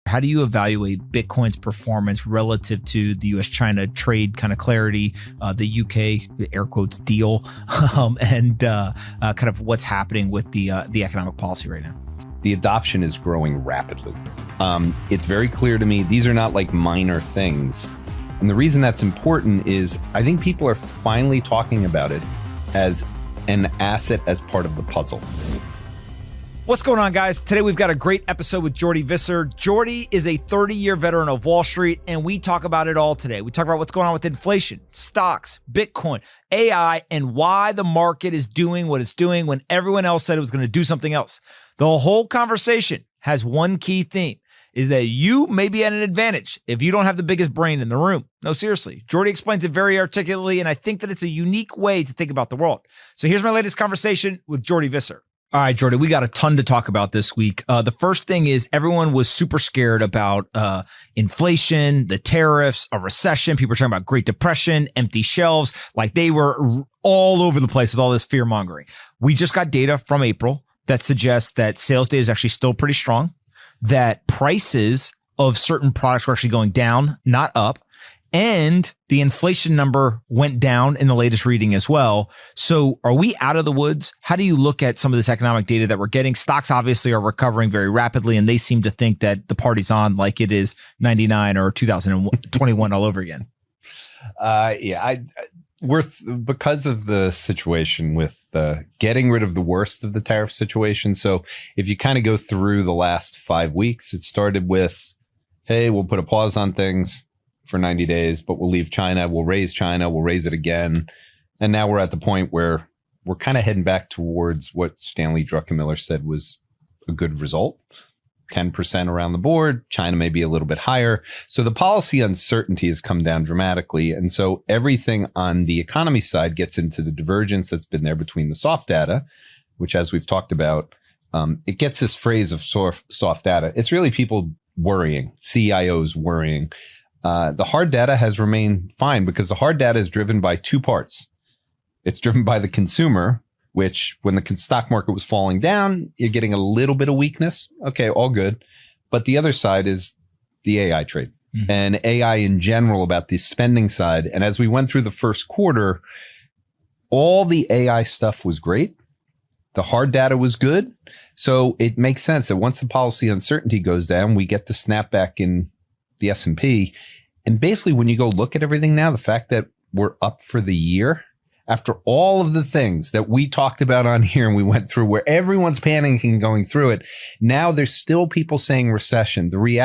How do you evaluate Bitcoin's performance relative to the US-China trade kind of clarity, the UK, air quotes, deal, and kind of what's happening with the economic policy right now? The adoption is growing rapidly. It's very clear to me these are not like minor things. And the reason that's important is I think people are finally talking about it as an asset as part of the puzzle. What's going on, guys? Today we've got a great episode with Jordy Visser. Jordy is a 30-year veteran of Wall Street, and we talk about it all today. We talk about what's going on with inflation, stocks, Bitcoin, AI, and why the market is doing what it's doing when everyone else said it was going to do something else. The whole conversation has one key theme, is that you may be at an advantage if you don't have the biggest brain in the room. No, seriously. Jordy explains it very articulately, and I think that it's a unique way to think about the world. So here's my latest conversation with Jordy Visser. All right, Jordy, we got a ton to talk about this week. The first thing is everyone was super scared about inflation, the tariffs, a recession. People were talking about Great Depression, empty shelves. Like they were all over the place with all this fear mongering. We just got data from April that suggests that sales data is actually still pretty strong, that prices of certain products were actually going down, not up. And the inflation number went down in the latest reading as well. So are we out of the woods? How do you look at some of this economic data that we're getting? Stocks obviously are recovering very rapidly, and they seem to think that the party's on like it is 99 or 2021 all over again. Because of the situation with getting rid of the worst of the tariff situation. So if you kind of go through the last 5 weeks, it started with, hey, we'll put a pause on things for 90 days, but we'll leave China, we'll raise it again. And now we're at the point where we're kind of heading back towards what Stanley Druckenmiller said was a good result. 10% around the board, China may be a little bit higher. So the policy uncertainty has come down dramatically. And so everything on the economy side gets into the divergence that's been there between the soft data, which as we've talked about, it gets this phrase of soft data. It's really people worrying, CIOs worrying. The hard data has remained fine because the hard data is driven by two parts. It's driven by the consumer, which when the stock market was falling down, you're getting a little bit of weakness. Okay, all good. But the other side is the AI trade and AI in general about the spending side. And as we went through the first quarter, all the AI stuff was great. The hard data was good. So it makes sense that once the policy uncertainty goes down, we get the snapback in the S&P. And basically, when you go look at everything now, the fact that we're up for the year, after all of the things that we talked about on here and we went through where everyone's panicking going through it, now there's still people saying recession. The reality